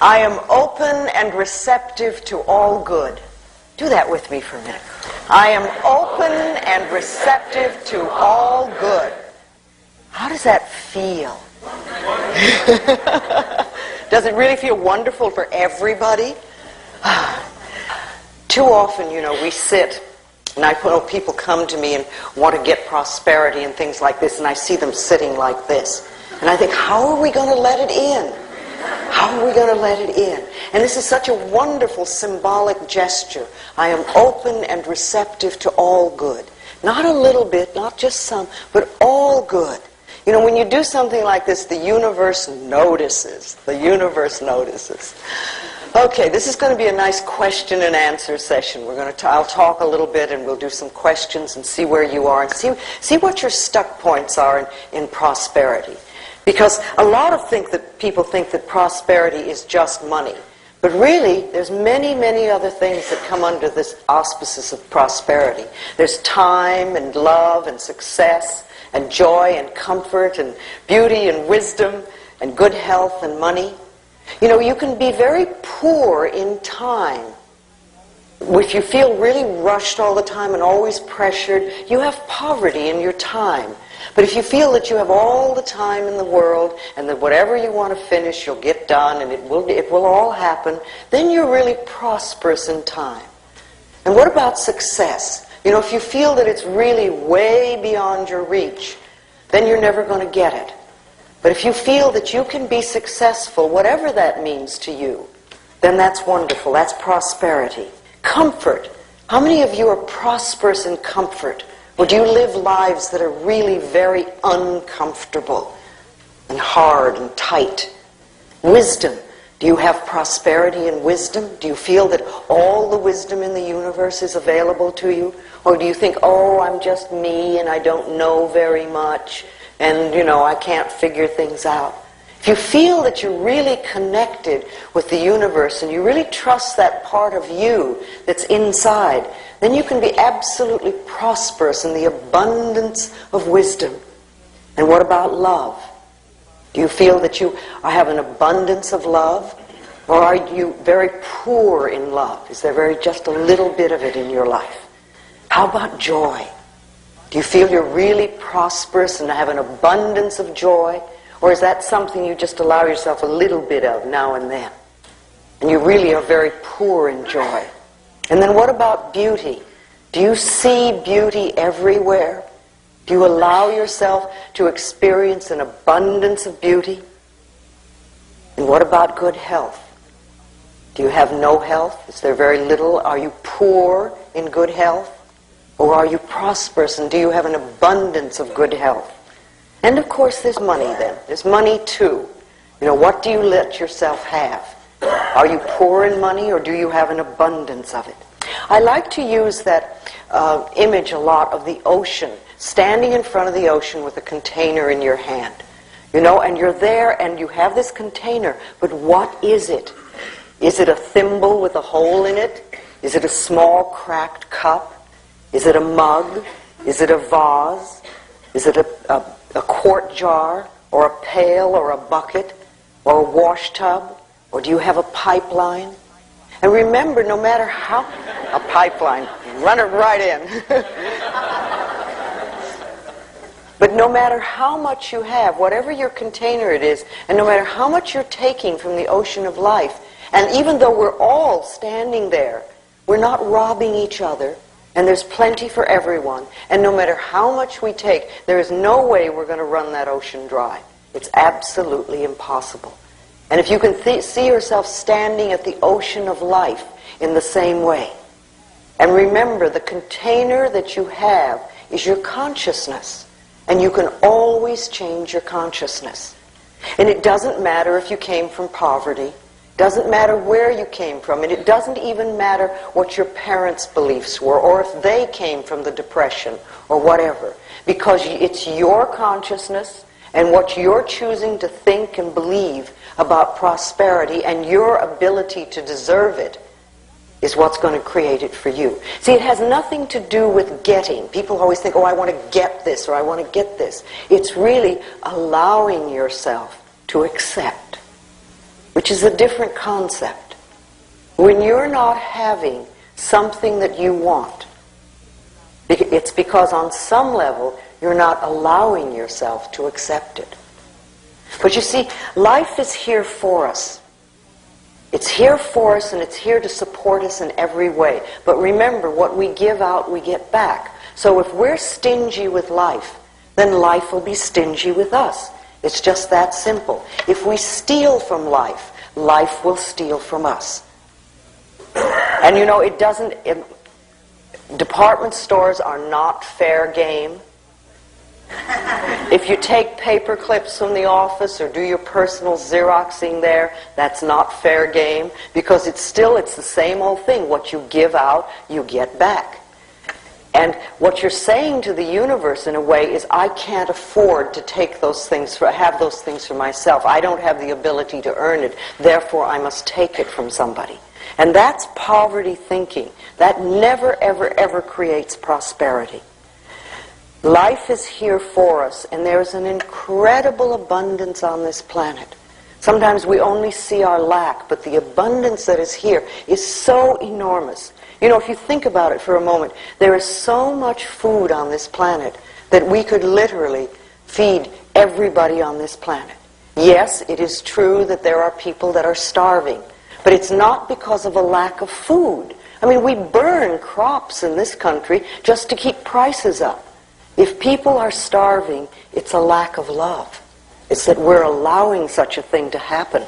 I am open and receptive to all good. Do that with me for a minute. I am open and receptive to all good. How does that feel? Does it really feel wonderful for everybody? Too often, we sit, and I know people come to me and want to get prosperity and things like this, and I see them sitting like this. And I think, how are we going to let it in? How are we going to let it in? And this is such a wonderful symbolic gesture. I am open and receptive to all good. Not a little bit, not just some, but all good. When you do something like this, the universe notices. The universe notices. Okay, this is going to be a nice question and answer session. I'll talk a little bit and we'll do some questions and see where you are and see what your stuck points are in prosperity. Because a lot of people think that prosperity is just money. But really, there's many, many other things that come under this auspices of prosperity. There's time and love and success and joy and comfort and beauty and wisdom and good health and money. You can be very poor in time. If you feel really rushed all the time and always pressured, you have poverty in your time. But if you feel that you have all the time in the world and that whatever you want to finish you'll get done and it will all happen, then you're really prosperous in time. And what about success? If you feel that it's really way beyond your reach, then you're never going to get it. But if you feel that you can be successful, whatever that means to you, then that's wonderful. That's prosperity. Comfort. How many of you are prosperous in comfort? Or do you live lives that are really very uncomfortable and hard and tight? Wisdom. Do you have prosperity in wisdom? Do you feel that all the wisdom in the universe is available to you? Or do you think, oh, I'm just me and I don't know very much and, I can't figure things out? If you feel that you're really connected with the universe and you really trust that part of you that's inside, then you can be absolutely prosperous in the abundance of wisdom. And what about love? Do you feel that you have an abundance of love? Or are you very poor in love? Is there just a little bit of it in your life? How about joy? Do you feel you're really prosperous and have an abundance of joy? Or is that something you just allow yourself a little bit of now and then? And you really are very poor in joy. And then what about beauty? Do you see beauty everywhere? Do you allow yourself to experience an abundance of beauty? And what about good health? Do you have no health? Is there very little? Are you poor in good health? Or are you prosperous and do you have an abundance of good health? And of course there's money then. There's money too. What do you let yourself have? Are you poor in money or do you have an abundance of it? I like to use that image a lot of the ocean, standing in front of the ocean with a container in your hand. And you're there and you have this container, but what is it? Is it a thimble with a hole in it? Is it a small cracked cup? Is it a mug? Is it a vase? Is it a quart jar? Or a pail? Or a bucket? Or a wash tub? Or do you have a pipeline? And remember, no matter how... A pipeline. Run it right in. But no matter how much you have, whatever your container it is, and no matter how much you're taking from the ocean of life, and even though we're all standing there, we're not robbing each other, and there's plenty for everyone, and no matter how much we take, there is no way we're going to run that ocean dry. It's absolutely impossible. And if you can see yourself standing at the ocean of life in the same way, and remember the container that you have is your consciousness, and you can always change your consciousness. And it doesn't matter if you came from poverty, doesn't matter where you came from, and it doesn't even matter what your parents' beliefs were, or if they came from the Depression, or whatever. Because it's your consciousness and what you're choosing to think and believe about prosperity and your ability to deserve it is what's going to create it for you. See, it has nothing to do with getting. People always think, oh, I want to get this, or I want to get this. It's really allowing yourself to accept. which is a different concept. When you're not having something that you want, it's because on some level you're not allowing yourself to accept it. But you see, life is here for us. It's here for us, and it's here to support us in every way. But remember, what we give out, we get back. So if we're stingy with life, then life will be stingy with us. It's just that simple. If we steal from life, life will steal from us. And you know, department stores are not fair game. If you take paper clips from the office or do your personal Xeroxing there, that's not fair game, because it's the same old thing. What you give out, you get back. And what you're saying to the universe in a way is, I can't afford to take those things, have those things for myself. I don't have the ability to earn it, therefore I must take it from somebody. And that's poverty thinking. That never, ever, ever creates prosperity. Life is here for us, and there's an incredible abundance on this planet. Sometimes we only see our lack, but the abundance that is here is so enormous. You know, if you think about it for a moment, there is so much food on this planet that we could literally feed everybody on this planet. Yes, it is true that there are people that are starving, but it's not because of a lack of food. I mean, we burn crops in this country just to keep prices up. If people are starving, it's a lack of love. It's that we're allowing such a thing to happen.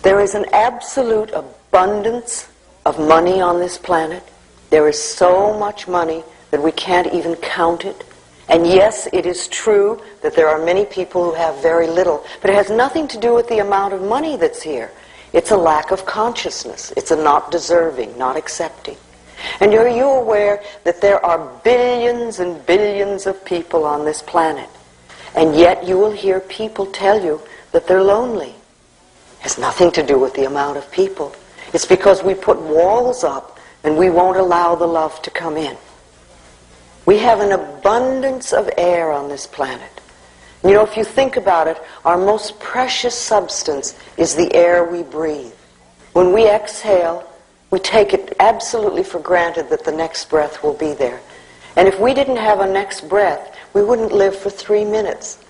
There is an absolute abundance of money on this planet. There is so much money that we can't even count it. And yes, it is true that there are many people who have very little, but it has nothing to do with the amount of money that's here. It's a lack of consciousness. It's a not deserving, not accepting. And are you aware that there are billions and billions of people on this planet? And yet you will hear people tell you that they're lonely. It has nothing to do with the amount of people. It's because we put walls up and we won't allow the love to come in. We have an abundance of air on this planet. You know, if you think about it, our most precious substance is the air we breathe. When we exhale, we take it absolutely for granted that the next breath will be there. And if we didn't have a next breath, we wouldn't live for 3 minutes.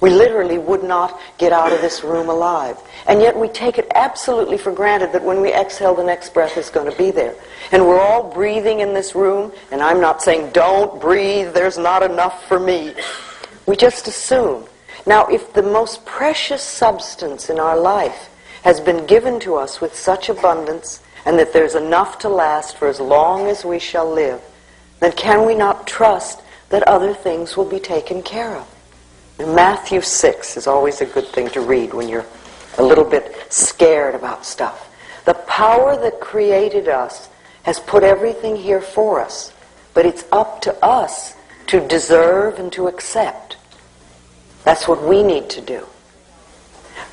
We literally would not get out of this room alive. And yet we take it absolutely for granted that when we exhale, the next breath is going to be there. And we're all breathing in this room, and I'm not saying don't breathe, there's not enough for me. We just assume. Now, if the most precious substance in our life has been given to us with such abundance, and that there's enough to last for as long as we shall live, then can we not trust that other things will be taken care of? And Matthew 6 is always a good thing to read when you're a little bit scared about stuff. The power that created us has put everything here for us, but it's up to us to deserve and to accept. That's what we need to do.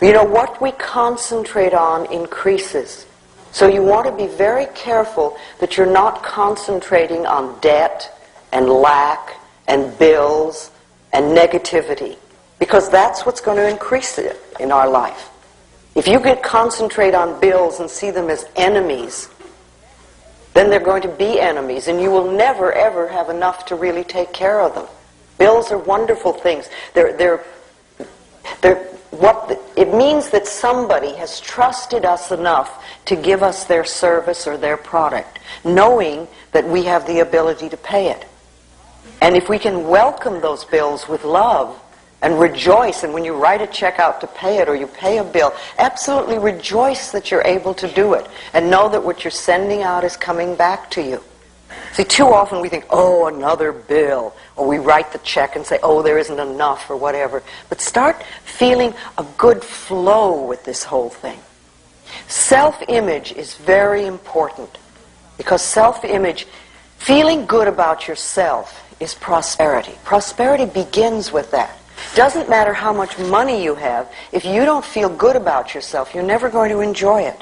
You know, what we concentrate on increases. So you want to be very careful that you're not concentrating on debt and lack and bills and negativity, because that's what's going to increase it in our life. If you can concentrate on bills and see them as enemies, then they're going to be enemies, and you will never ever have enough to really take care of them. Bills are wonderful things. It means that somebody has trusted us enough to give us their service or their product, knowing that we have the ability to pay it. And if we can welcome those bills with love and rejoice, and when you write a check out to pay it or you pay a bill, absolutely rejoice that you're able to do it, and know that what you're sending out is coming back to you. See, too often we think, oh, another bill, or we write the check and say, oh, there isn't enough, or whatever. But start feeling a good flow with this whole thing. Self-image is very important, because self-image, feeling good about yourself, is prosperity. Prosperity begins with that. Doesn't matter how much money you have, if you don't feel good about yourself, you're never going to enjoy it.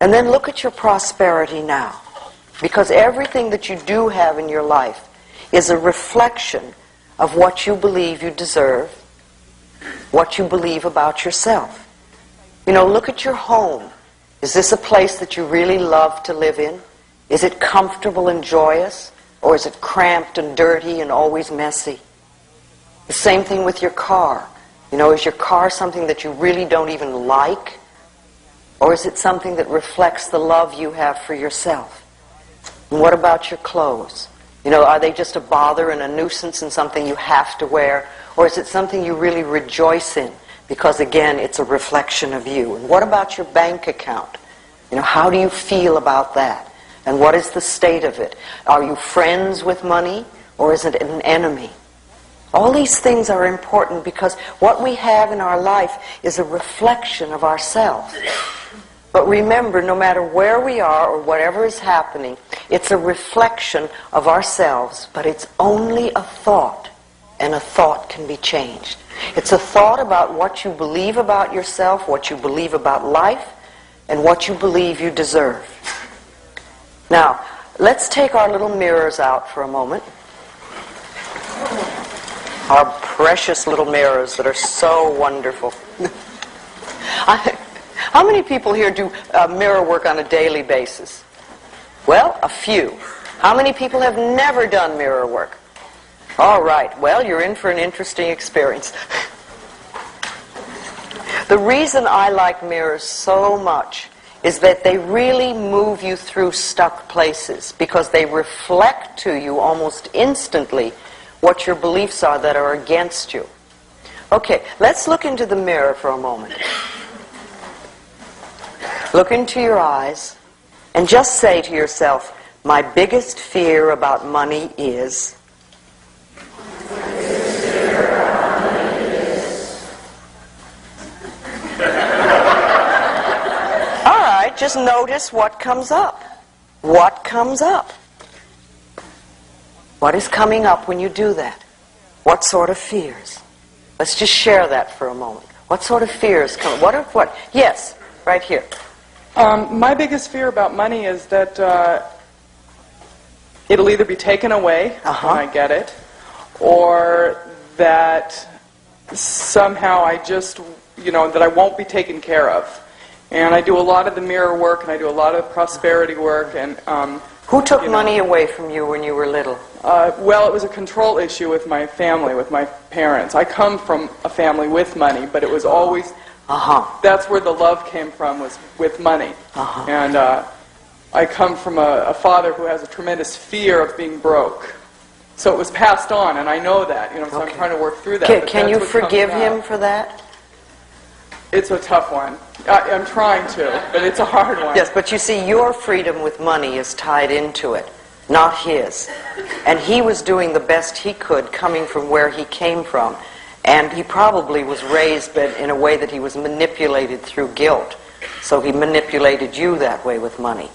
And then look at your prosperity now. Because everything that you do have in your life is a reflection of what you believe you deserve, what you believe about yourself. You know, look at your home. Is this a place that you really love to live in? Is it comfortable and joyous? Or is it cramped and dirty and always messy? The same thing with your car. You know, is your car something that you really don't even like? Or is it something that reflects the love you have for yourself? And what about your clothes? You know, are they just a bother and a nuisance and something you have to wear? Or is it something you really rejoice in? Because again, it's a reflection of you. And what about your bank account? You know, how do you feel about that? And what is the state of it? Are you friends with money, or is it an enemy? All these things are important because what we have in our life is a reflection of ourselves. But remember, no matter where we are or whatever is happening, it's a reflection of ourselves, but it's only a thought, and a thought can be changed. It's a thought about what you believe about yourself, what you believe about life, and what you believe you deserve. Now, let's take our little mirrors out for a moment. Our precious little mirrors that are so wonderful. How many people here do mirror work on a daily basis? Well, a few. How many people have never done mirror work? All right, well, you're in for an interesting experience. The reason I like mirrors so much is that they really move you through stuck places because they reflect to you almost instantly what your beliefs are that are against you. Okay, let's look into the mirror for a moment. Look into your eyes and just say to yourself, my biggest fear about money is... Just notice what comes up. What comes up? What is coming up when you do that? What sort of fears? Let's just share that for a moment. What sort of fears come? What? Yes, right here. My biggest fear about money is that it'll either be taken away when I get it, or that somehow I just, that I won't be taken care of. And I do a lot of the mirror work, and I do a lot of prosperity work. And who took money away from you when you were little? Well, it was a control issue with my family, with my parents. I come from a family with money, but it was always that's where the love came from, was with money. And I come from a father who has a tremendous fear of being broke. So it was passed on, and I know that. So I'm trying to work through that. Can you forgive him for that? It's a tough one. I'm trying to, but it's a hard one. Yes, but you see, your freedom with money is tied into it, not his. And he was doing the best he could coming from where he came from. And he probably was raised in a way that he was manipulated through guilt. So he manipulated you that way with money.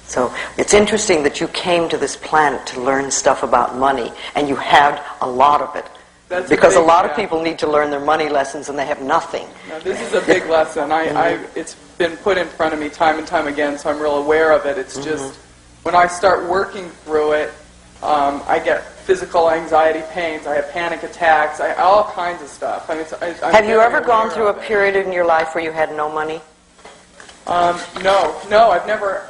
So it's interesting that you came to this planet to learn stuff about money, and you had a lot of it. Because a lot of people need to learn their money lessons and they have nothing. Now, this is a big lesson. It's been put in front of me time and time again, so I'm real aware of it. It's just, when I start working through it, I get physical anxiety pains, I have panic attacks, all kinds of stuff. Have you ever gone through a period in your life where you had no money? No, I've never...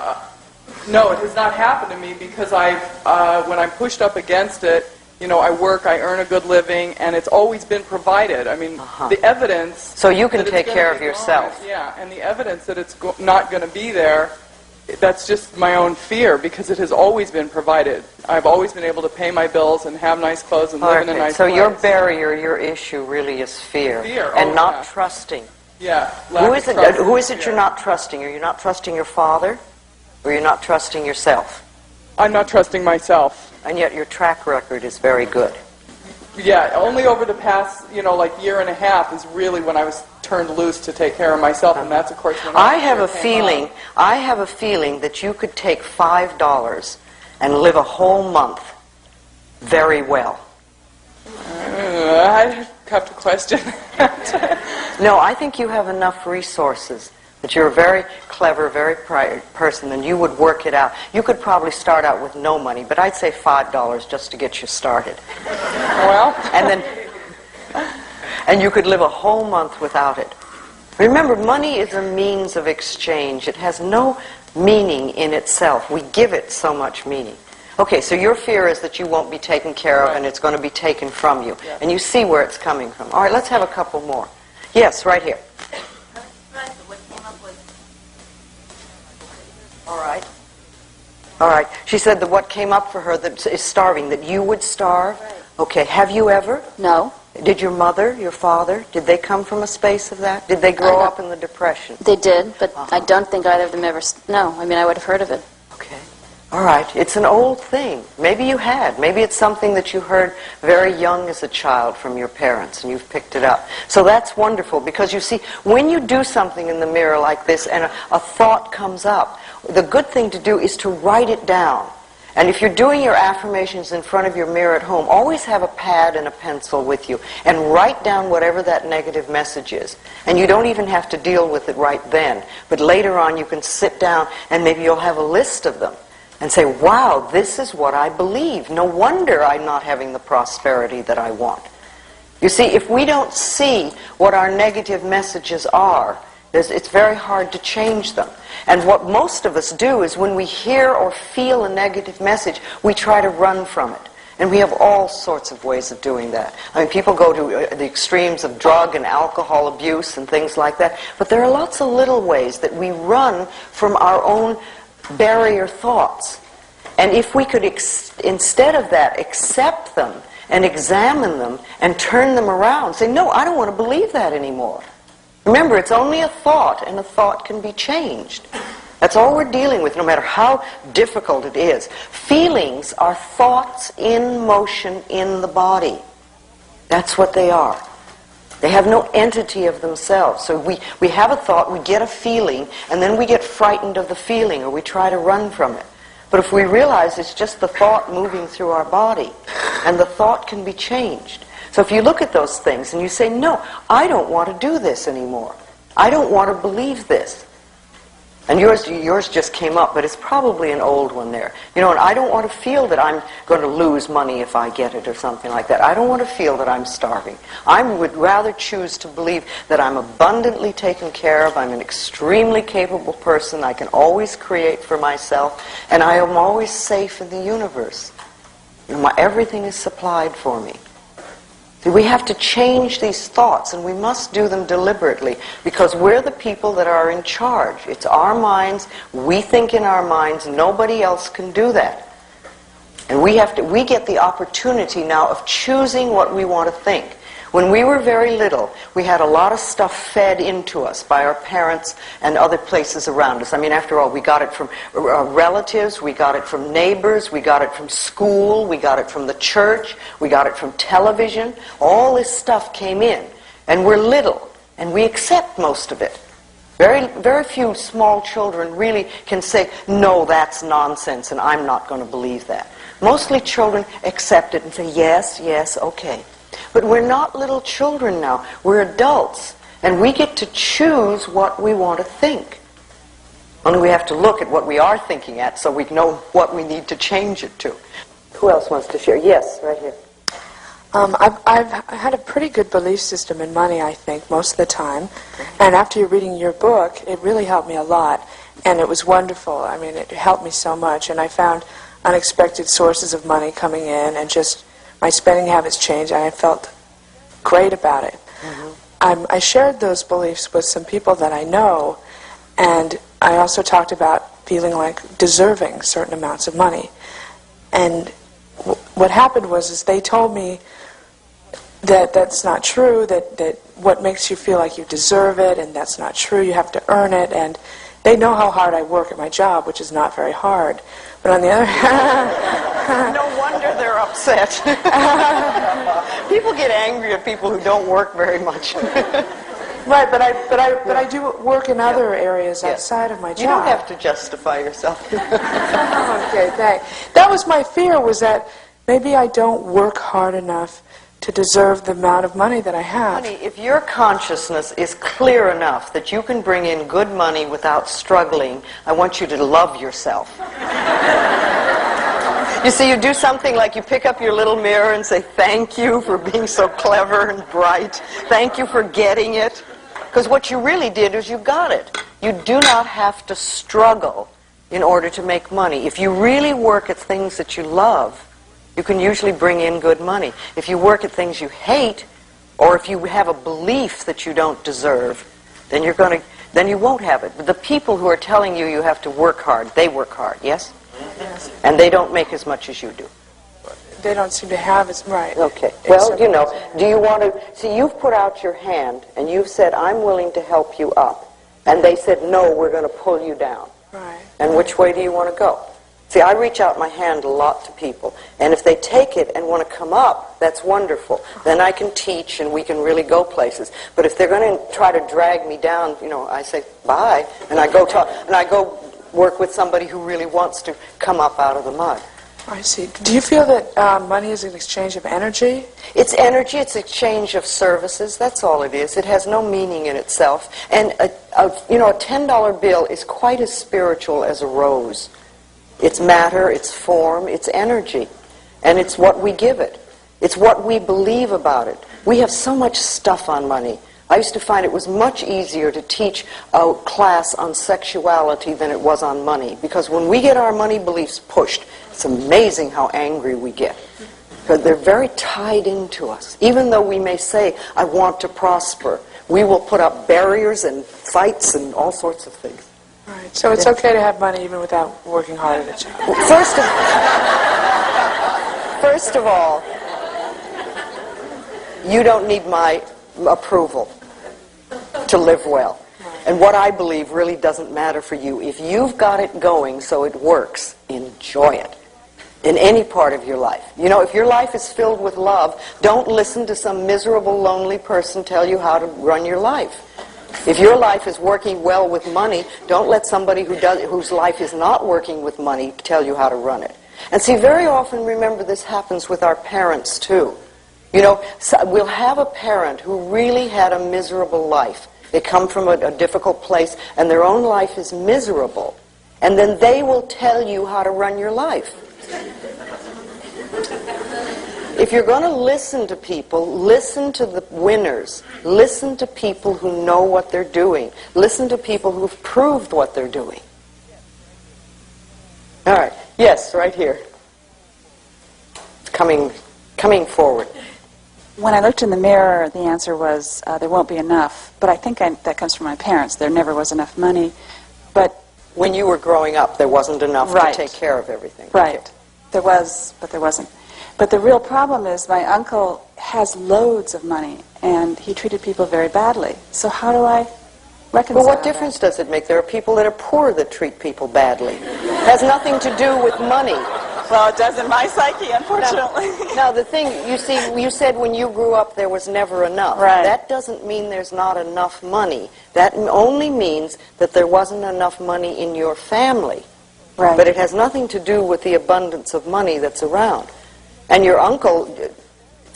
no, it has not happened to me because when I'm pushed up against it, I work, I earn a good living, and it's always been provided. The evidence... So you can take care of yourself. Yeah, and the evidence that it's not going to be there, that's just my own fear, because it has always been provided. I've always been able to pay my bills and have nice clothes and live in a nice place. So your barrier, your issue really is fear. And not trusting. Yeah. Who is it you're not trusting? Are you not trusting your father? Or you're not trusting yourself? I'm not trusting myself. And yet your track record is very good. Yeah, only over the past, year and a half is really when I was turned loose to take care of myself, and that's, of course, when I have a feeling that you could take $5 and live a whole month very well. I have to question that. No, I think you have enough resources. That you're a very clever, very bright person, and you would work it out. You could probably start out with no money, but I'd say $5 just to get you started. Well, and And you could live a whole month without it. Remember, money is a means of exchange. It has no meaning in itself. We give it so much meaning. Okay, so your fear is that you won't be taken care of and it's going to be taken from you. Yes. And you see where it's coming from. All right, let's have a couple more. Yes, right here. All right. All right. She said that what came up for her that is starving, that you would starve. Right. Okay, have you ever? No. Did your mother, your father, did they come from a space of that? Did they grow up in the Depression? They did, but I don't think either of them ever... No, I mean, I would have heard of it. Okay. All right. It's an old thing. Maybe you had. Maybe it's something that you heard very young as a child from your parents, and you've picked it up. So that's wonderful, because you see, when you do something in the mirror like this and a thought comes up, the good thing to do is to write it down. And if you're doing your affirmations in front of your mirror at home, always have a pad and a pencil with you and write down whatever that negative message is. And you don't even have to deal with it right then. But later on you can sit down and maybe you'll have a list of them and say, wow, this is what I believe. No wonder I'm not having the prosperity that I want. You see, if we don't see what our negative messages are, it's very hard to change them. And what most of us do is when we hear or feel a negative message, we try to run from it. And we have all sorts of ways of doing that. I mean, people go to the extremes of drug and alcohol abuse and things like that. But there are lots of little ways that we run from our own barrier thoughts. And if we could, instead of that, accept them and examine them and turn them around, say, no, I don't want to believe that anymore. Remember, it's only a thought, and a thought can be changed. That's all we're dealing with, no matter how difficult it is. Feelings are thoughts in motion in the body. That's what they are. They have no entity of themselves. So we have a thought, we get a feeling, and then we get frightened of the feeling, or we try to run from it. But if we realize it's just the thought moving through our body, and the thought can be changed. So if you look at those things and you say, no, I don't want to do this anymore. I don't want to believe this. And yours just came up, but it's probably an old one there. You know, and I don't want to feel that I'm going to lose money if I get it or something like that. I don't want to feel that I'm starving. I would rather choose to believe that I'm abundantly taken care of. I'm an extremely capable person. I can always create for myself. And I am always safe in the universe. Everything is supplied for me. We have to change these thoughts, and we must do them deliberately, because we're the people that are in charge. It's our minds. We think in our minds. Nobody else can do that. And we get the opportunity now of choosing what we want to think. When we were very little, we had a lot of stuff fed into us by our parents and other places around us. I mean, after all, we got it from relatives, we got it from neighbors, we got it from school, we got it from the church, we got it from television. All this stuff came in. And we're little, and we accept most of it. Very, very few small children really can say, no, that's nonsense, and I'm not going to believe that. Mostly children accept it and say, yes, yes, okay. But we're not little children now. We're adults. And we get to choose what we want to think. Only we have to look at what we are thinking at so we know what we need to change it to. Who else wants to share? Yes, right here. I've had a pretty good belief system in money, I think, most of the time. And after reading your book, it really helped me a lot. And it was wonderful. I mean, it helped me so much. And I found unexpected sources of money coming in, and just my spending habits changed, and I felt great about it. Mm-hmm. I shared those beliefs with some people that I know, and I also talked about feeling like deserving certain amounts of money. And what happened was they told me that that's not true, that what makes you feel like you deserve it, and that's not true, you have to earn it, and they know how hard I work at my job, which is not very hard. But on the other hand... No wonder they're upset. People get angry at people who don't work very much. Right, but I do work in other areas outside of my job. You don't have to justify yourself. Okay, thanks. That was my fear, was that maybe I don't work hard enough to deserve the amount of money that I have. Honey, if your consciousness is clear enough that you can bring in good money without struggling, I want you to love yourself. You see, you do something like you pick up your little mirror and say, thank you for being so clever and bright. Thank you for getting it. Because what you really did is you got it. You do not have to struggle in order to make money. If you really work at things that you love, you can usually bring in good money. If you work at things you hate, or if you have a belief that you don't deserve, then you won't have it. But the people who are telling you you have to work hard, they work hard, yes? Yes. And they don't make as much as you do. They don't seem to have as right. Okay. Well, you know, do you want to... See, you've put out your hand, and you've said, I'm willing to help you up. And they said, no, we're going to pull you down. Right. And which way do you want to go? See, I reach out my hand a lot to people, and if they take it and want to come up, that's wonderful. Then I can teach, and we can really go places. But if they're going to try to drag me down, you know, I say, bye, and I go work with somebody who really wants to come up out of the mud. I see. Do you feel that money is an exchange of energy? It's energy, it's exchange of services, that's all it is. It has no meaning in itself. And, a $10 bill is quite as spiritual as a rose. It's matter, it's form, it's energy. And it's what we give it. It's what we believe about it. We have so much stuff on money. I used to find it was much easier to teach a class on sexuality than it was on money. Because when we get our money beliefs pushed, it's amazing how angry we get. Because they're very tied into us. Even though we may say, I want to prosper, we will put up barriers and fights and all sorts of things. Right. So it's okay to have money even without working hard at a job. First of all, you don't need my approval to live well. And what I believe really doesn't matter for you. If you've got it going so it works, enjoy it. In any part of your life. You know, if your life is filled with love, don't listen to some miserable, lonely person tell you how to run your life. If your life is working well with money, don't let somebody whose life is not working with money tell you how to run it. And see, very often, remember, this happens with our parents, too. You know, we'll have a parent who really had a miserable life. They come from a difficult place, and their own life is miserable. And then they will tell you how to run your life. If you're going to listen to people, listen to the winners. Listen to people who know what they're doing. Listen to people who've proved what they're doing. All right. Yes, right here. Coming forward. When I looked in the mirror, the answer was, there won't be enough. But I think that comes from my parents. There never was enough money. But when you were growing up, there wasn't enough right. to take care of everything. Right. Okay. There was, but there wasn't. But the real problem is my uncle has loads of money, and he treated people very badly. So how do I reconcile Well, what difference does it make? There are people that are poor that treat people badly. It has nothing to do with money. Well, it does in my psyche, unfortunately. Now, the thing, you see, you said when you grew up there was never enough. Right. That doesn't mean there's not enough money. That only means that there wasn't enough money in your family. Right. But it has nothing to do with the abundance of money that's around. And your uncle,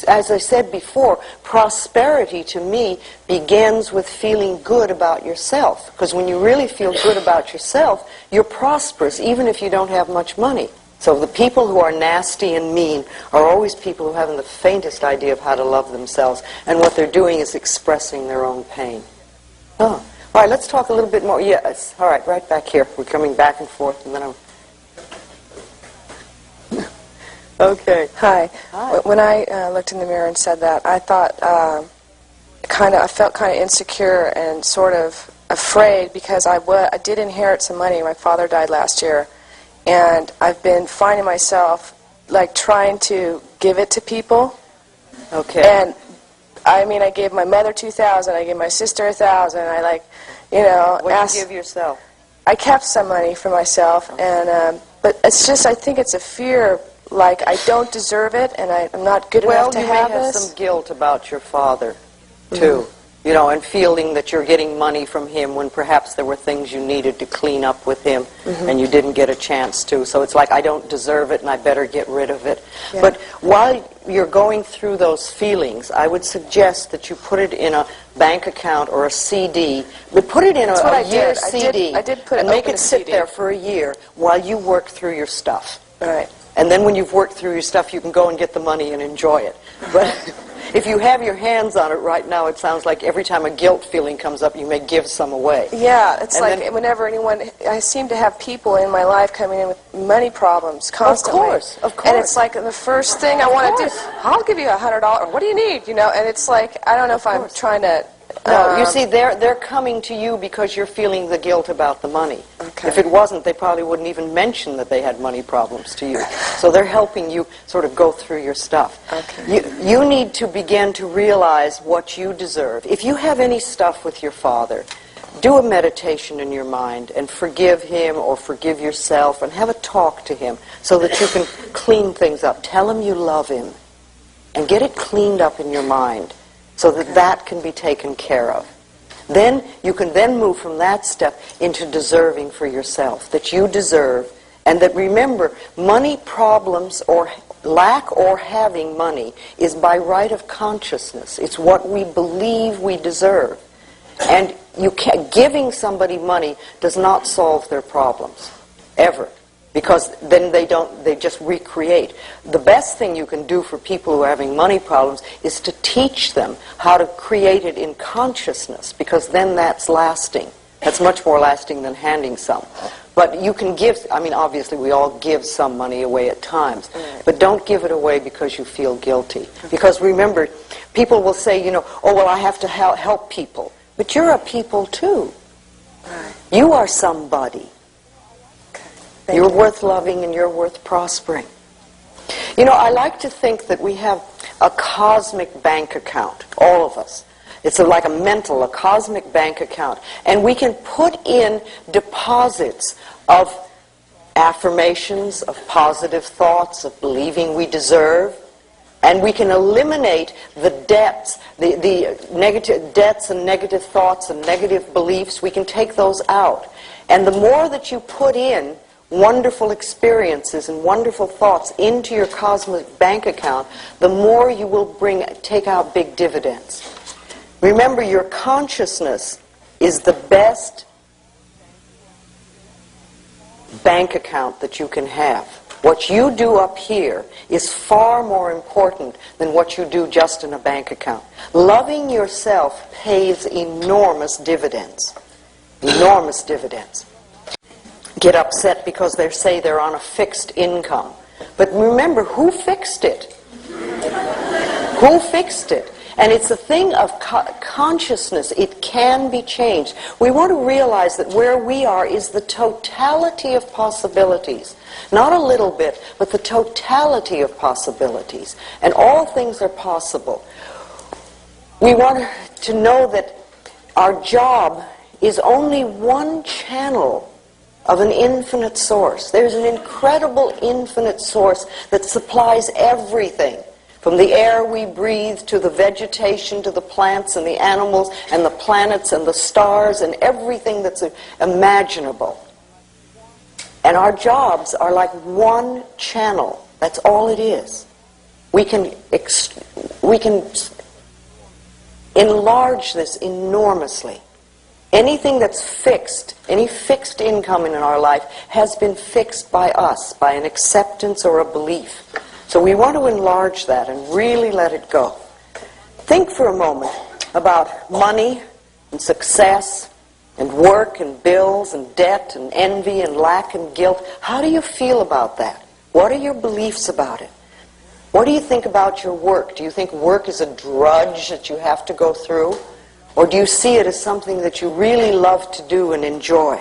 as I said before, prosperity to me begins with feeling good about yourself. Because when you really feel good about yourself, you're prosperous, even if you don't have much money. So the people who are nasty and mean are always people who haven't the faintest idea of how to love themselves, and what they're doing is expressing their own pain. Oh. All right, let's talk a little bit more. Yes, all right, right back here. We're coming back and forth, and then I'm... Okay. Hi. Hi. When I looked in the mirror and said that, I thought, I felt kind of insecure and sort of afraid because I did inherit some money. My father died last year, and I've been finding myself like trying to give it to people. Okay. And I mean, I gave my mother $2,000, I gave my sister $1,000. I What did you give yourself? I kept some money for myself, and but it's just I think it's a fear. Like, I don't deserve it, and I'm not good enough to have Well, you may have this. some guilt about your father, too. You know, and feeling that you're getting money from him when perhaps there were things you needed to clean up with him, and you didn't get a chance to. So it's like, I don't deserve it, and I better get rid of it. Yeah. But while you're going through those feelings, I would suggest that you put it in a bank account or a CD. But put it in That's what a I year did. CD. I did put and it make open it a sit CD. there for a year while you work through your stuff. All right. And then when you've worked through your stuff, you can go and get the money and enjoy it. But if you have your hands on it right now, it sounds like every time a guilt feeling comes up, you may give some away. Yeah, it's And like then, whenever anyone, I seem to have people in my life coming in with money problems constantly. Of course. And it's like the first thing I want to do, I'll give you $100. What do you need? You know, and it's like, I don't know if I'm trying to... No, you see, they're coming to you because you're feeling the guilt about the money. Okay. If it wasn't, they probably wouldn't even mention that they had money problems to you. So they're helping you sort of go through your stuff. Okay. You need to begin to realize what you deserve. If you have any stuff with your father, do a meditation in your mind and forgive him or forgive yourself and have a talk to him so that you can clean things up. Tell him you love him and get it cleaned up in your mind, so that that can be taken care of. Then you can then move from that step into deserving for yourself, that you deserve, and that remember, money problems or lack or having money is by right of consciousness. It's what we believe we deserve. And giving somebody money does not solve their problems, ever. Because then they just recreate. The best thing you can do for people who are having money problems is to teach them how to create it in consciousness, because then that's lasting. That's much more lasting than handing some. But you can give, I mean, obviously we all give some money away at times, but don't give it away because you feel guilty. Because remember, people will say, you know, oh, well, I have to help people. But you're a people too. You are somebody. You're worth loving and you're worth prospering. You know, I like to think that we have a cosmic bank account, all of us. It's like a cosmic bank account. And we can put in deposits of affirmations, of positive thoughts, of believing we deserve. And we can eliminate the debts, the negative debts and negative thoughts and negative beliefs. We can take those out. And the more that you put in wonderful experiences and wonderful thoughts into your cosmic bank account, the more you will take out big dividends. Remember, your consciousness is the best bank account that you can have. What you do up here is far more important than what you do just in a bank account. Loving yourself pays enormous dividends. Enormous dividends. Get upset because they say they're on a fixed income. But remember, who fixed it? Who fixed it? And it's a thing of consciousness. It can be changed. We want to realize that where we are is the totality of possibilities. Not a little bit, but the totality of possibilities. And all things are possible. We want to know that our job is only one channel of an infinite source. There's an incredible infinite source that supplies everything, from the air we breathe to the vegetation to the plants and the animals and the planets and the stars and everything that's imaginable. And our jobs are like one channel. That's all it is. We can enlarge this enormously. Anything that's fixed, any fixed income in our life has been fixed by us, by an acceptance or a belief. So we want to enlarge that and really let it go. Think for a moment about money and success and work and bills and debt and envy and lack and guilt. How do you feel about that? What are your beliefs about it? What do you think about your work? Do you think work is a drudge that you have to go through? Or do you see it as something that you really love to do and enjoy?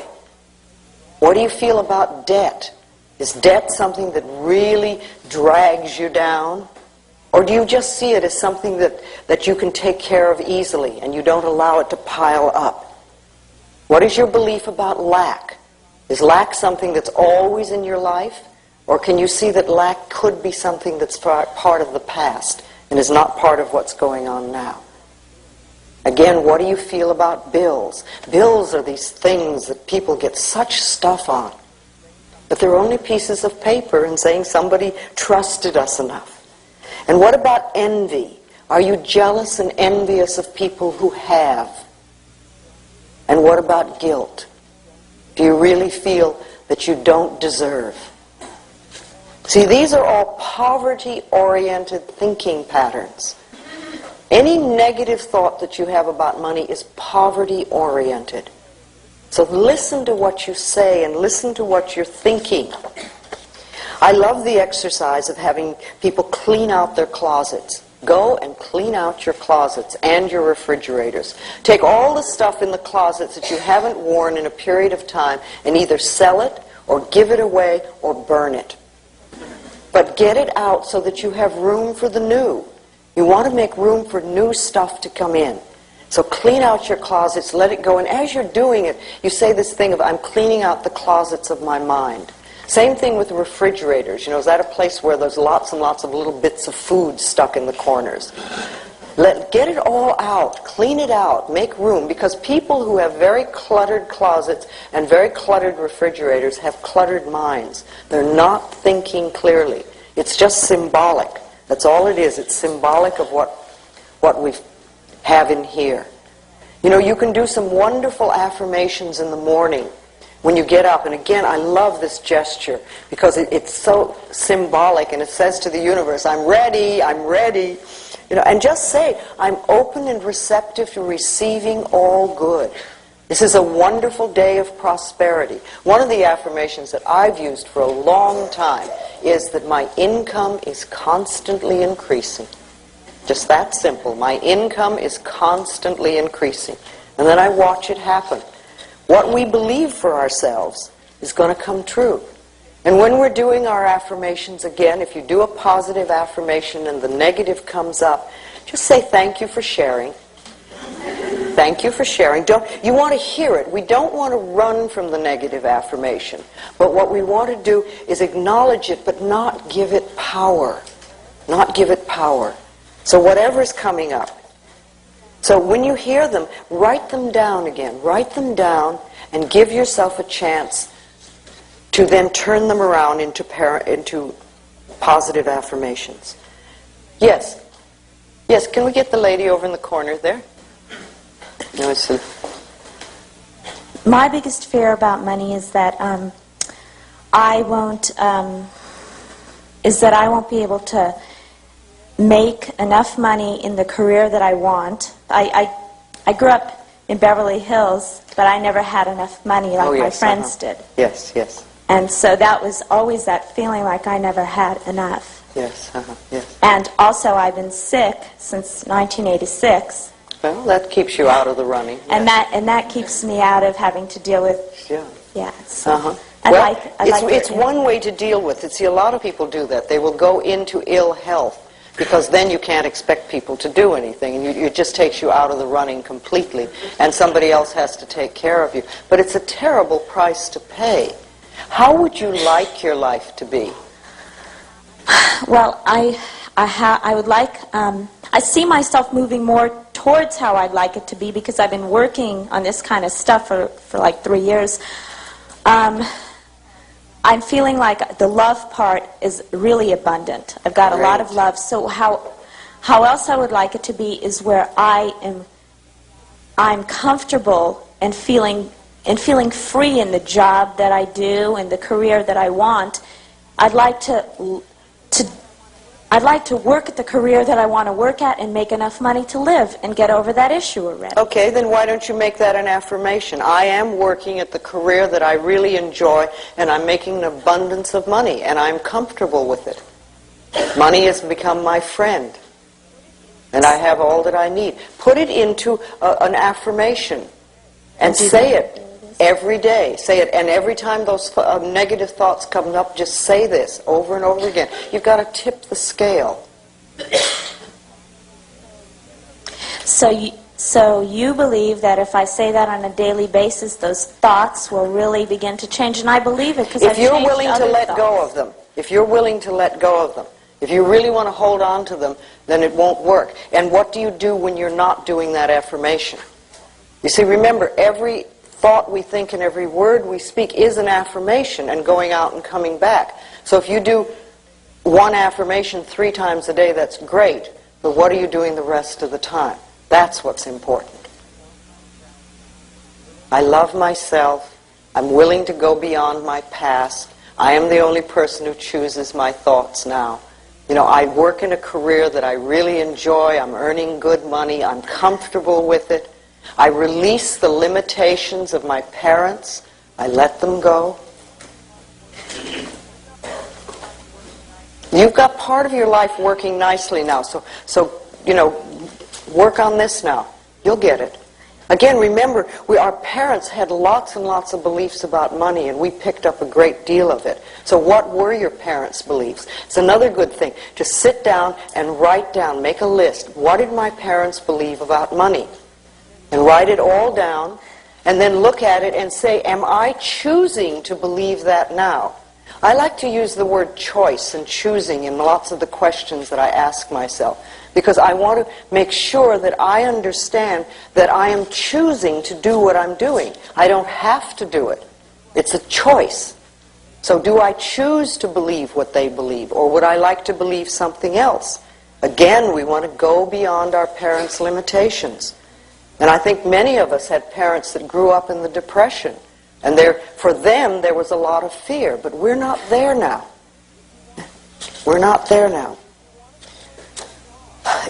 What do you feel about debt? Is debt something that really drags you down? Or do you just see it as something that you can take care of easily and you don't allow it to pile up? What is your belief about lack? Is lack something that's always in your life? Or can you see that lack could be something that's part of the past and is not part of what's going on now? Again, what do you feel about bills? Bills are these things that people get such stuff on. But they're only pieces of paper and saying somebody trusted us enough. And what about envy? Are you jealous and envious of people who have? And what about guilt? Do you really feel that you don't deserve? See, these are all poverty-oriented thinking patterns. Any negative thought that you have about money is poverty-oriented. So listen to what you say and listen to what you're thinking. I love the exercise of having people clean out their closets. Go and clean out your closets and your refrigerators. Take all the stuff in the closets that you haven't worn in a period of time and either sell it or give it away or burn it. But get it out so that you have room for the new. You want to make room for new stuff to come in. So clean out your closets, let it go. And as you're doing it, you say this thing of, I'm cleaning out the closets of my mind. Same thing with the refrigerators. You know, is that a place where there's lots and lots of little bits of food stuck in the corners? Get it all out. Clean it out. Make room. Because people who have very cluttered closets and very cluttered refrigerators have cluttered minds. They're not thinking clearly. It's just symbolic. That's all it is. It's symbolic of what we have in here. You know, you can do some wonderful affirmations in the morning when you get up. And again, I love this gesture because it's so symbolic, and it says to the universe, I'm ready, I'm ready. You know, and just say, I'm open and receptive to receiving all good. This is a wonderful day of prosperity. One of the affirmations that I've used for a long time is that my income is constantly increasing. Just that simple. My income is constantly increasing. And then I watch it happen. What we believe for ourselves is going to come true. And when we're doing our affirmations, again, if you do a positive affirmation and the negative comes up, just say thank you for sharing. Thank you for sharing. You want to hear it. We don't want to run from the negative affirmation. But what we want to do is acknowledge it, but not give it power. Not give it power. So whatever's coming up. So when you hear them, write them down again. Write them down and give yourself a chance to then turn them around into positive affirmations. Yes. Yes, can we get the lady over in the corner there? No, it's my biggest fear about money is that I won't be able to make enough money in the career that I want. I grew up in Beverly Hills, but I never had enough money like my friends did. Yes, yes. And so that was always that feeling like I never had enough. Yes, yes. And also I've been sick since 1986. Well, that keeps you out of the running. Yes. And that keeps me out of having to deal with. Yeah. So it's one way to deal with it. See, a lot of people do that. They will go into ill health because then you can't expect people to do anything, and it just takes you out of the running completely, and somebody else has to take care of you. But it's a terrible price to pay. How would you like your life to be? Well, I would like. I see myself moving more towards how I'd like it to be because I've been working on this kind of stuff for like 3 years. I'm feeling like the love part is really abundant. I've got a lot of love. So how else I would like it to be is where I'm comfortable and feeling free in the job that I do and the career that I want. I'd like to work at the career that I want to work at and make enough money to live and get over that issue already. Okay, then why don't you make that an affirmation? I am working at the career that I really enjoy, and I'm making an abundance of money, and I'm comfortable with it. Money has become my friend, and I have all that I need. Put it into an affirmation and say it. Every day. Say it, and every time those negative thoughts come up, just say this over and over again. You've got to tip the scale. So you believe that if I say that on a daily basis, those thoughts will really begin to change, and I believe it because if you're willing to let go of them, if you're willing to let go of them, if you really want to hold on to them, then it won't work. And what do you do when you're not doing that affirmation? You see, remember, every thought we think and every word we speak is an affirmation and going out and coming back. So if you do one affirmation 3 times a day, that's great. But what are you doing the rest of the time? That's what's important. I love myself. I'm willing to go beyond my past. I am the only person who chooses my thoughts now. You know, I work in a career that I really enjoy. I'm earning good money. I'm comfortable with it. I release the limitations of my parents. I let them go. You've got part of your life working nicely now. So you know, work on this now. You'll get it. Again, remember, our parents had lots and lots of beliefs about money, and we picked up a great deal of it. So what were your parents' beliefs? It's another good thing. Just sit down and write down, make a list. What did my parents believe about money? And write it all down, and then look at it and say, am I choosing to believe that now? I like to use the word choice and choosing in lots of the questions that I ask myself, because I want to make sure that I understand that I am choosing to do what I'm doing. I don't have to do it. It's a choice. So do I choose to believe what they believe, or would I like to believe something else? Again, we want to go beyond our parents' limitations. And I think many of us had parents that grew up in the Depression, and for them there was a lot of fear, but we're not there now. We're not there now.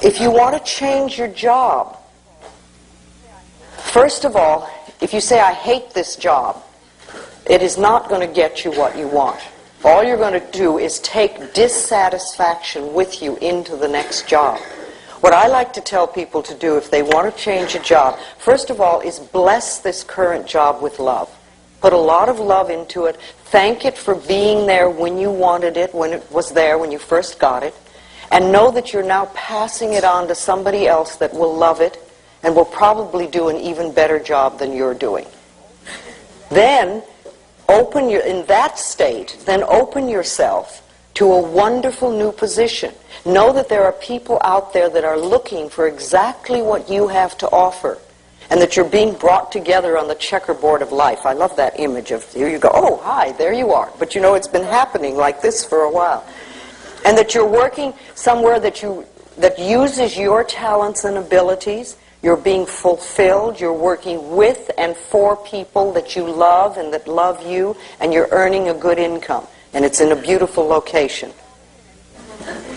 If you want to change your job, first of all, if you say, I hate this job, it is not going to get you what you want. All you're going to do is take dissatisfaction with you into the next job. What I like to tell people to do if they want to change a job, first of all, is bless this current job with love. Put a lot of love into it. Thank it for being there when you wanted it, when it was there, when you first got it. And know that you're now passing it on to somebody else that will love it and will probably do an even better job than you're doing. Then, in that state, then open yourself to a wonderful new position. Know that there are people out there that are looking for exactly what you have to offer, and that you're being brought together on the checkerboard of life. I love that image of, here you go, oh, hi, there you are. But you know, it's been happening like this for a while. And that you're working somewhere that uses your talents and abilities. You're being fulfilled. You're working with and for people that you love and that love you, and you're earning a good income. And it's in a beautiful location.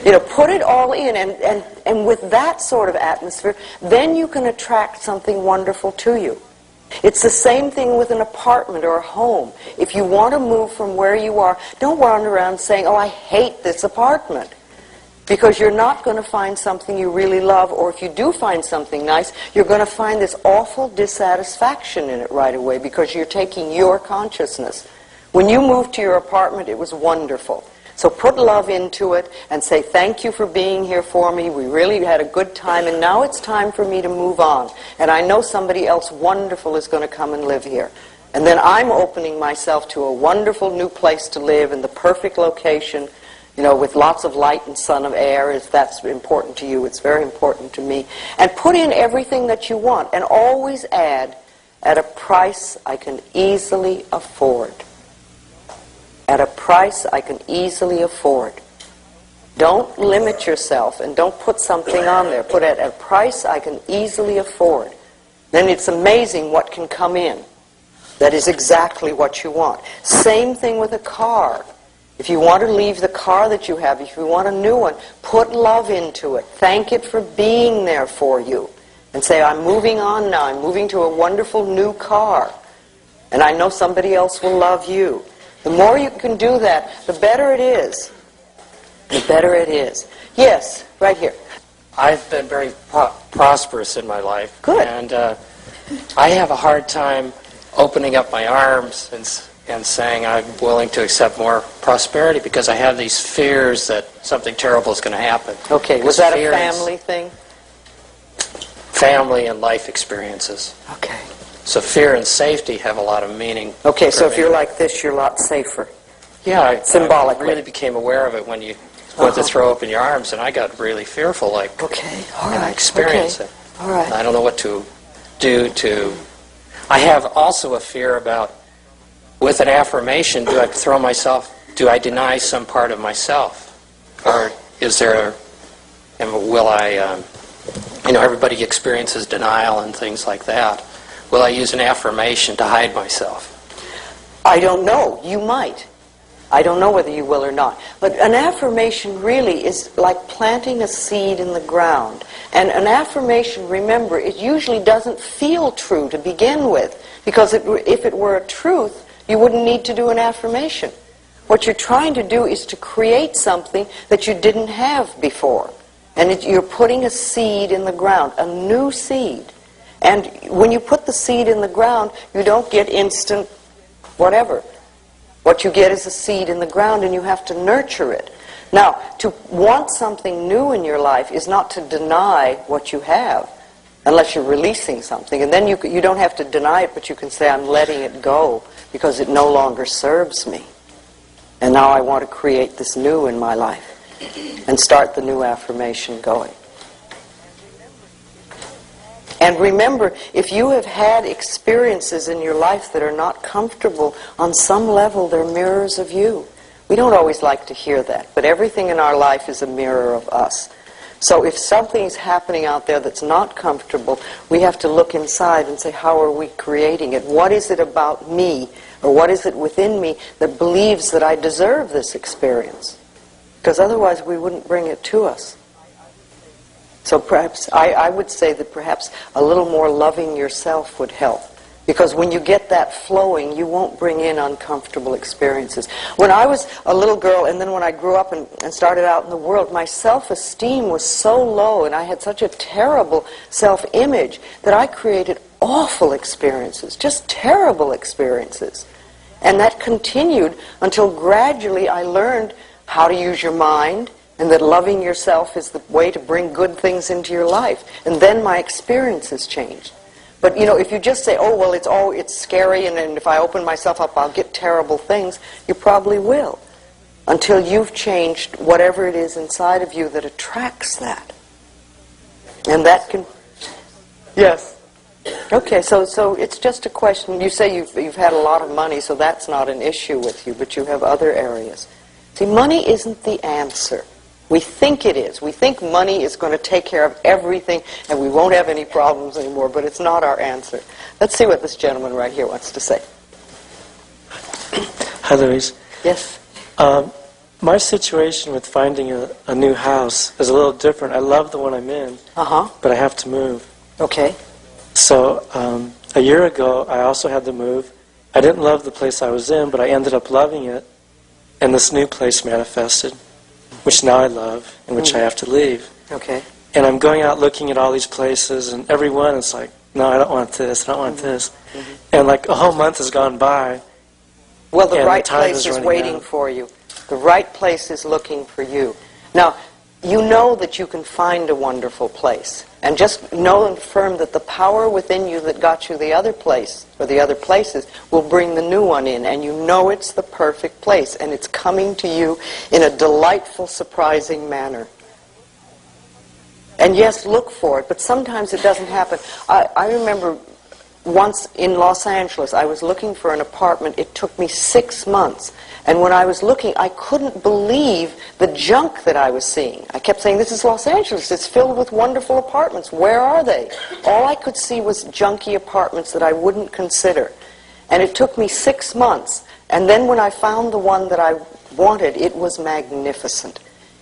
You know, put it all in, and with that sort of atmosphere, then you can attract something wonderful to you. It's the same thing with an apartment or a home. If you want to move from where you are, don't wander around saying, oh, I hate this apartment. Because you're not going to find something you really love, or if you do find something nice, you're going to find this awful dissatisfaction in it right away because you're taking your consciousness. When you moved to your apartment, it was wonderful. So put love into it and say, thank you for being here for me. We really had a good time, and now it's time for me to move on. And I know somebody else wonderful is going to come and live here. And then I'm opening myself to a wonderful new place to live in the perfect location, you know, with lots of light and sun and air. If that's important to you, it's very important to me. And put in everything that you want, and always add, at a price I can easily afford. At a price I can easily afford. Don't limit yourself and don't put something on there. Put it at a price I can easily afford. Then it's amazing what can come in. That is exactly what you want. Same thing with a car. If you want to leave the car that you have, if you want a new one, put love into it. Thank it for being there for you. And say, I'm moving on now. I'm moving to a wonderful new car. And I know somebody else will love you. The more you can do that, the better it is. The better it is. Yes, right here. I've been very prosperous in my life. Good. And I have a hard time opening up my arms and saying I'm willing to accept more prosperity because I have these fears that something terrible is going to happen. Okay, was that a family thing? Family and life experiences. Okay. So fear and safety have a lot of meaning. Okay, so if you're like this, you're a lot safer. Yeah, symbolically. I really became aware of it when you went to throw open your arms, and I got really fearful, like, okay, all right, and I experienced it. All right. I don't know what to do to... I have also a fear about, with an affirmation, do I deny some part of myself? Or is there, will I, everybody experiences denial and things like that. Will I use an affirmation to hide myself? I don't know. You might. I don't know whether you will or not. But an affirmation really is like planting a seed in the ground. And an affirmation, remember, it usually doesn't feel true to begin with. Because if it were a truth, you wouldn't need to do an affirmation. What you're trying to do is to create something that you didn't have before. And you're putting a seed in the ground, a new seed. And when you put the seed in the ground, you don't get instant whatever. What you get is a seed in the ground, and you have to nurture it. Now, to want something new in your life is not to deny what you have, unless you're releasing something. And then you don't have to deny it, but you can say, I'm letting it go because it no longer serves me. And now I want to create this new in my life and start the new affirmation going. And remember, if you have had experiences in your life that are not comfortable, on some level they're mirrors of you. We don't always like to hear that, but everything in our life is a mirror of us. So if something's happening out there that's not comfortable, we have to look inside and say, how are we creating it? What is it about me, or what is it within me that believes that I deserve this experience? Because otherwise we wouldn't bring it to us. So perhaps, I would say that perhaps a little more loving yourself would help. Because when you get that flowing, you won't bring in uncomfortable experiences. When I was a little girl, and then when I grew up and started out in the world, my self-esteem was so low, and I had such a terrible self-image that I created awful experiences, just terrible experiences. And that continued until gradually I learned how to use your mind, and that loving yourself is the way to bring good things into your life. And then my experiences changed. But, you know, if you just say, oh, well, it's scary, and if I open myself up, I'll get terrible things, you probably will. Until you've changed whatever it is inside of you that attracts that. And that can... Yes. Okay, so it's just a question. You say you've had a lot of money, so that's not an issue with you, but you have other areas. See, money isn't the answer. We think it is. We think money is going to take care of everything and we won't have any problems anymore, but it's not our answer. Let's see what this gentleman right here wants to say. Hi, Louise. Yes? My situation with finding a new house is a little different. I love the one I'm in, but I have to move. Okay. So a year ago, I also had to move. I didn't love the place I was in, but I ended up loving it, and this new place manifested, which now I love, and which I have to leave. Okay. And I'm going out looking at all these places, and every one is like, no, I don't want this, I don't want this. And like a whole month has gone by. Well, the right place is waiting for you. The right place is looking for you. Now, you know that you can find a wonderful place. And just know and affirm that the power within you that got you the other place, or the other places, will bring the new one in. And you know it's the perfect place. And it's coming to you in a delightful, surprising manner. And yes, look for it, but sometimes it doesn't happen. I remember once in Los Angeles, I was looking for an apartment. It took me 6 months. And when I was looking, I couldn't believe the junk that I was seeing. I kept saying, this is Los Angeles. It's filled with wonderful apartments. Where are they? All I could see was junky apartments that I wouldn't consider. And it took me 6 months. And then when I found the one that I wanted, it was magnificent.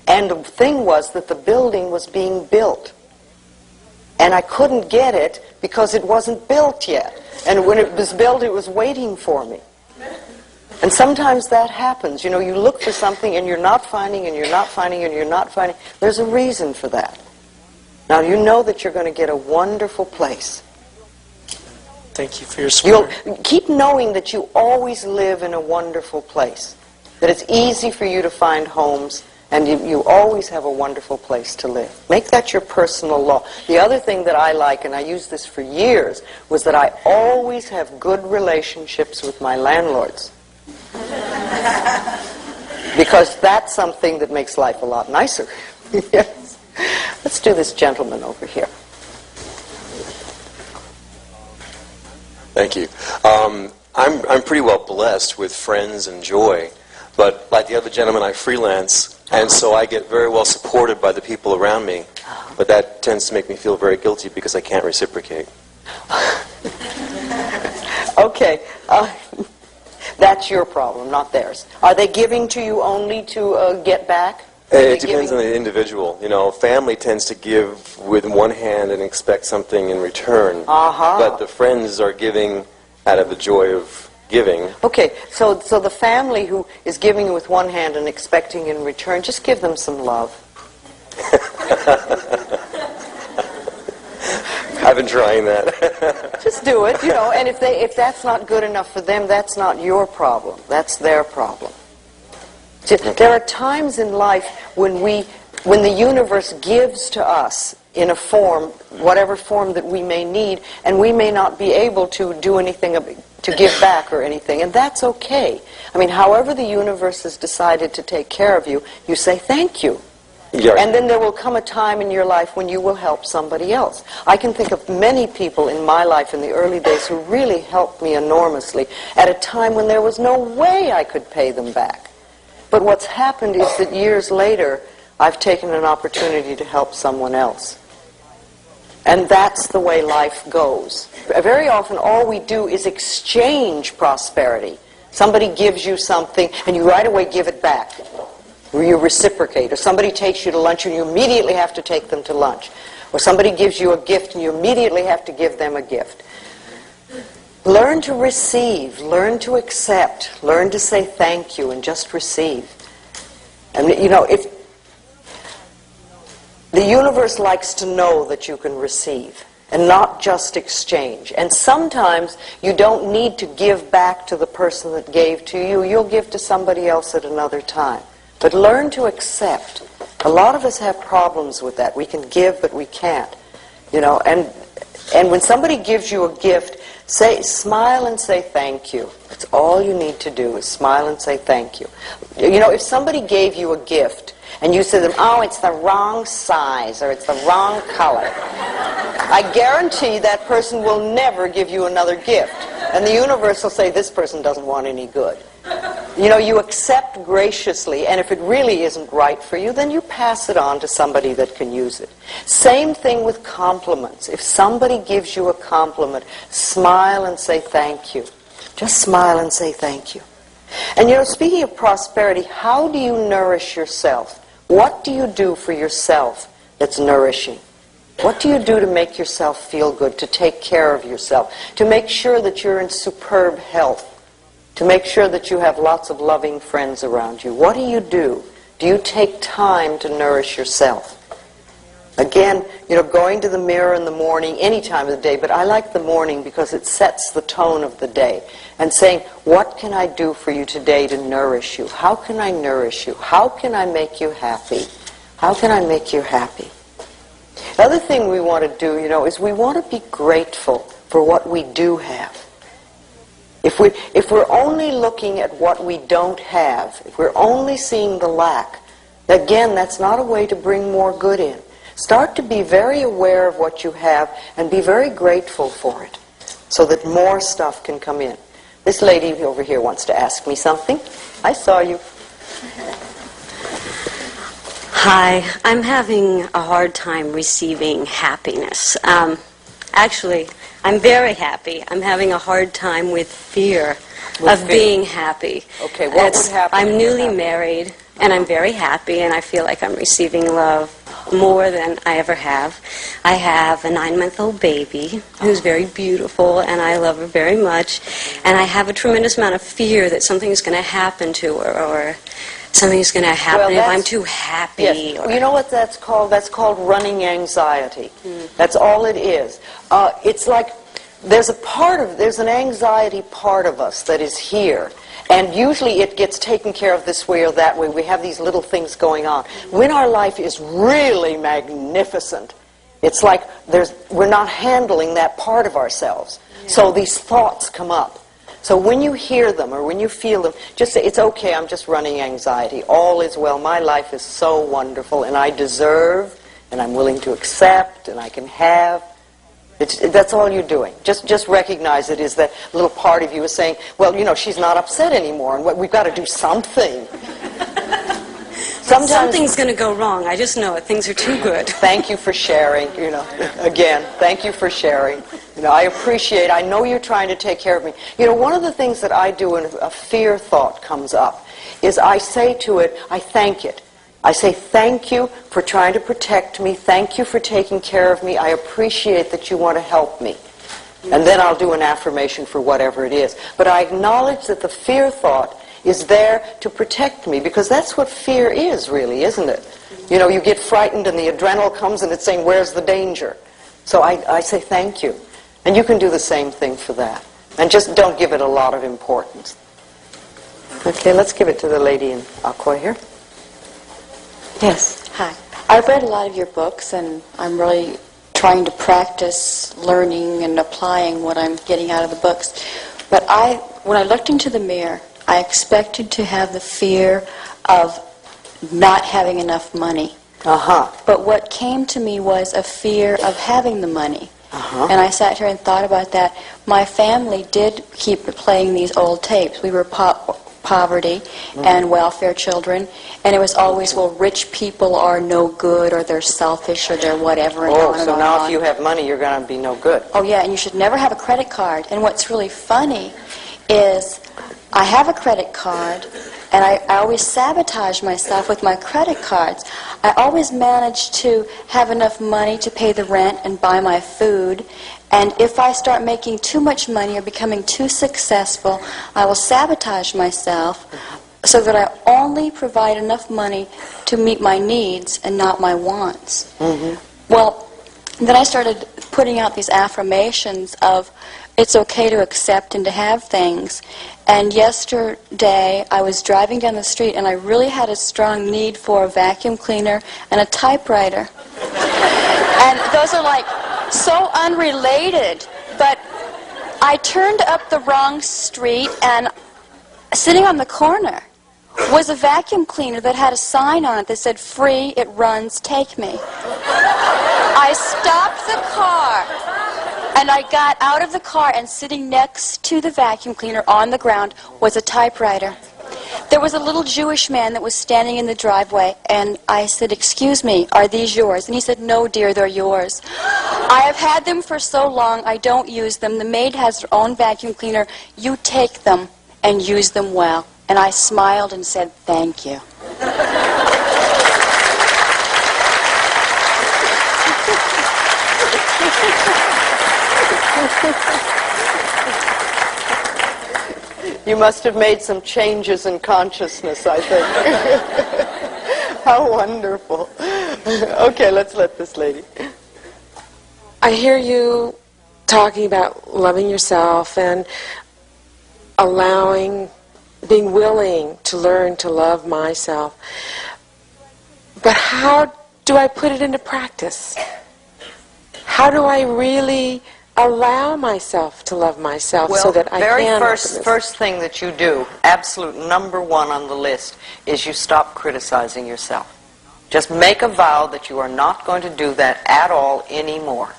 And the thing was that the building was being built. And I couldn't get it because it wasn't built yet. And when it was built, it was waiting for me. And sometimes that happens. You know, you look for something and you're not finding, and you're not finding, and you're not finding. There's a reason for that. Now, you know that you're going to get a wonderful place. Thank you for your support. You'll keep knowing that you always live in a wonderful place. That it's easy for you to find homes, and you always have a wonderful place to live. Make that your personal law. The other thing that I like, and I used this for years, was that I always have good relationships with my landlords. Because that's something that makes life a lot nicer. Yes. Let's do this gentleman over here. Thank you. I'm pretty well blessed with friends and joy, but like the other gentleman, I freelance, and so I get very well supported by the people around me, but that tends to make me feel very guilty because I can't reciprocate. Okay. That's your problem, not theirs. Are they giving to you only to get back? It depends on the individual. You know, family tends to give with one hand and expect something in return. But the friends are giving out of the joy of giving. Okay, so the family who is giving with one hand and expecting in return, just give them some love. I've been trying that. Just do it, you know, and if that's not good enough for them, that's not your problem. That's their problem. There are times in life when the universe gives to us in a form, whatever form that we may need, and we may not be able to do anything to give back or anything, and that's okay. I mean, however the universe has decided to take care of you, you say thank you. Yeah. And then there will come a time in your life when you will help somebody else. I can think of many people in my life in the early days who really helped me enormously at a time when there was no way I could pay them back. But what's happened is that years later, I've taken an opportunity to help someone else. And that's the way life goes. Very often all we do is exchange prosperity. Somebody gives you something and you right away give it back. Or you reciprocate. Or somebody takes you to lunch and you immediately have to take them to lunch. Or somebody gives you a gift and you immediately have to give them a gift. Learn to receive, learn to accept, learn to say thank you and just receive. And you know, if the universe likes to know that you can receive and not just exchange. And sometimes you don't need to give back to the person that gave to you. You'll give to somebody else at another time. But learn to accept. A lot of us have problems with that. We can give, but we can't. You know, and when somebody gives you a gift, smile and say thank you. That's all you need to do is smile and say thank you. You know, if somebody gave you a gift and you said to them, oh, it's the wrong size or it's the wrong color, I guarantee that person will never give you another gift. And the universe will say, this person doesn't want any good. You know, you accept graciously, and if it really isn't right for you, then you pass it on to somebody that can use it. Same thing with compliments. If somebody gives you a compliment, smile and say thank you. Just smile and say thank you. And you know, speaking of prosperity, how do you nourish yourself? What do you do for yourself that's nourishing? What do you do to make yourself feel good, to take care of yourself, to make sure that you're in superb health? To make sure that you have lots of loving friends around you. What do you do? Do you take time to nourish yourself? Again, you know, going to the mirror in the morning, any time of the day, but I like the morning because it sets the tone of the day. And saying, what can I do for you today to nourish you? How can I nourish you? How can I make you happy? How can I make you happy? The other thing we want to do, you know, is we want to be grateful for what we do have. If we're only looking at what we don't have, if we're only seeing the lack, again, that's not a way to bring more good in. Start to be very aware of what you have and be very grateful for it so that more stuff can come in. This lady over here wants to ask me something. I saw you. Hi, I'm having a hard time receiving happiness. Actually, I'm very happy. I'm having a hard time with fear of being happy. Okay, what would happen? I'm newly married, and I'm very happy, and I feel like I'm receiving love more than I ever have. I have a 9-month-old baby who's very beautiful, and I love her very much. And I have a tremendous amount of fear that something's going to happen to her, or something's going to happen if I'm too happy. Yes. Or, you know what that's called? That's called running anxiety. That's all it is. It's like there's an anxiety part of us that is here. And usually it gets taken care of this way or that way. We have these little things going on. When our life is really magnificent, it's like we're not handling that part of ourselves. Yeah. So these thoughts come up. So when you hear them or when you feel them, just say, it's okay, I'm just running anxiety. All is well. My life is so wonderful, and I deserve, and I'm willing to accept, and I can have. That's all you're doing. Just recognize it is that little part of you is saying, well, you know, she's not upset anymore, and we've got to do something. Something's going to go wrong. I just know it. Things are too good. Thank you for sharing, again, thank you for sharing. I appreciate, I know you're trying to take care of me. One of the things that I do when a fear thought comes up is I say to it, I thank it. I say, thank you for trying to protect me. Thank you for taking care of me. I appreciate that you want to help me. And then I'll do an affirmation for whatever it is. But I acknowledge that the fear thought is there to protect me, because that's what fear is, really, isn't it? You get frightened and the adrenaline comes and it's saying, where's the danger? So I say thank you. And you can do the same thing for that. And just don't give it a lot of importance. Okay, let's give it to the lady in Aqua here. Yes. Hi. I've read a lot of your books, and I'm really trying to practice learning and applying what I'm getting out of the books. But when I looked into the mirror, I expected to have the fear of not having enough money. But what came to me was a fear of having the money. And I sat here and thought about that. My family did keep playing these old tapes. We were poverty and welfare children, and it was always, well, rich people are no good, or they're selfish, or they're whatever. And on and so on now and on. if you have money, you're going to be no good. Oh yeah, and you should never have a credit card. And what's really funny is I have a credit card, and I always sabotage myself with my credit cards. I always manage to have enough money to pay the rent and buy my food. And if I start making too much money or becoming too successful, I will sabotage myself so that I only provide enough money to meet my needs and not my wants. Well, then I started putting out these affirmations of it's okay to accept and to have things. And yesterday I was driving down the street and I really had a strong need for a vacuum cleaner and a typewriter. And those are like so unrelated, but I turned up the wrong street, and sitting on the corner was a vacuum cleaner that had a sign on it that said, "Free, it runs, take me." I stopped the car, and I got out of the car, and sitting next to the vacuum cleaner on the ground was a typewriter. There was a little Jewish man that was standing in the driveway, and I said, "Excuse me, are these yours?" And he said, "No, dear, they're yours. I have had them for so long, I don't use them. The maid has her own vacuum cleaner. You take them and use them well." And I smiled and said, "Thank you." You must have made some changes in consciousness, I think. How wonderful. Okay, let's let this lady. I hear you talking about loving yourself and being willing to learn to love myself. But how do I put it into practice? How do I really allow myself to love myself so that I can? Very first thing that you do, absolute number one on the list, is you stop criticizing yourself. Just make a vow that you are not going to do that at all anymore.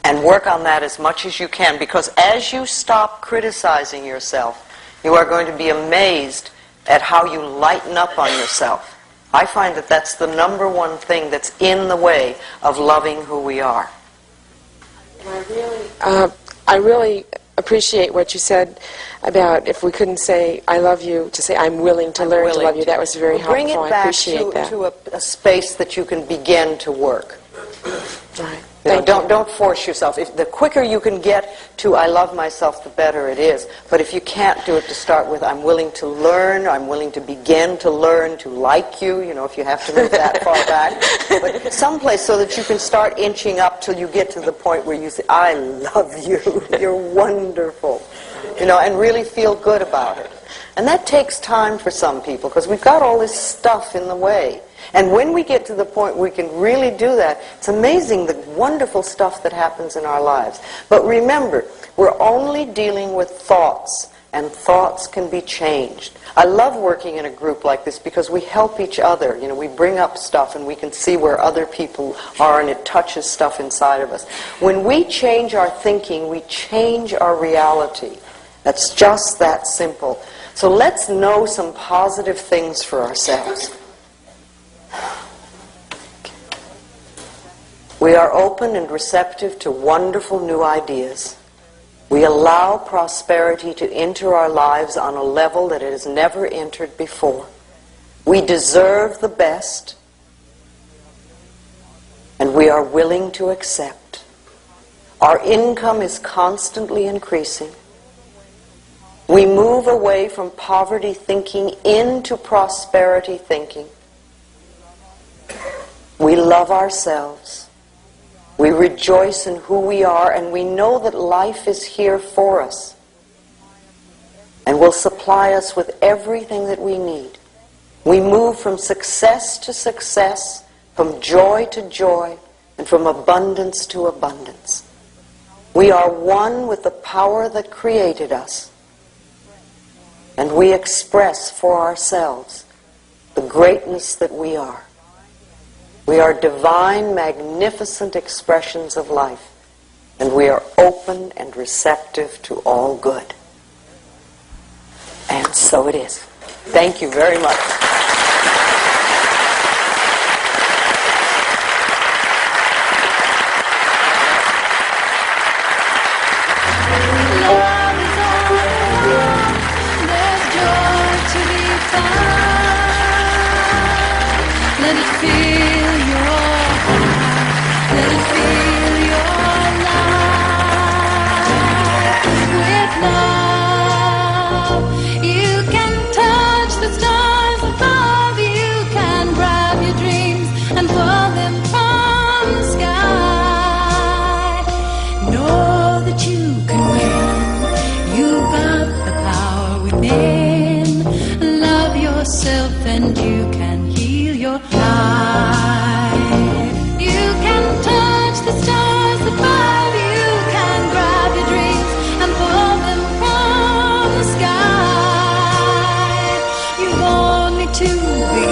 And work on that as much as you can, because as you stop criticizing yourself, you are going to be amazed at how you lighten up on yourself. I find that that's the number one thing that's in the way of loving who we are. I really appreciate what you said about if we couldn't say "I love you," to say "I'm willing to learn to love you." That was very helpful. Bring it I back appreciate that. to a space that you can begin to work. Right. Don't force yourself. The quicker you can get to "I love myself," the better it is. But if you can't do it to start with, "I'm willing to learn," "I'm willing to begin to learn to like you," if you have to move that far back. But someplace so that you can start inching up till you get to the point where you say, "I love you, you're wonderful," and really feel good about it. And that takes time for some people, because we've got all this stuff in the way. And when we get to the point where we can really do that, it's amazing the wonderful stuff that happens in our lives. But remember, we're only dealing with thoughts, and thoughts can be changed. I love working in a group like this because we help each other. We bring up stuff and we can see where other people are, and it touches stuff inside of us. When we change our thinking, we change our reality. That's just that simple. So let's know some positive things for ourselves. We are open and receptive to wonderful new ideas. We allow prosperity to enter our lives on a level that it has never entered before. We deserve the best, and we are willing to accept. Our income is constantly increasing. We move away from poverty thinking into prosperity thinking. We love ourselves. We rejoice in who we are, and we know that life is here for us and will supply us with everything that we need. We move from success to success, from joy to joy, and from abundance to abundance. We are one with the power that created us, and we express for ourselves the greatness that we are. We are divine, magnificent expressions of life, and we are open and receptive to all good. And so it is. Thank you very much. Let it fill your heart. Let it fill your life with love. You can touch the stars above. You can grab your dreams and pull them from the sky. Know that you can win. You've got the power within. Love yourself and you can heal your life. You can touch the stars above. You can grab your dreams and pull them from the sky. You've only to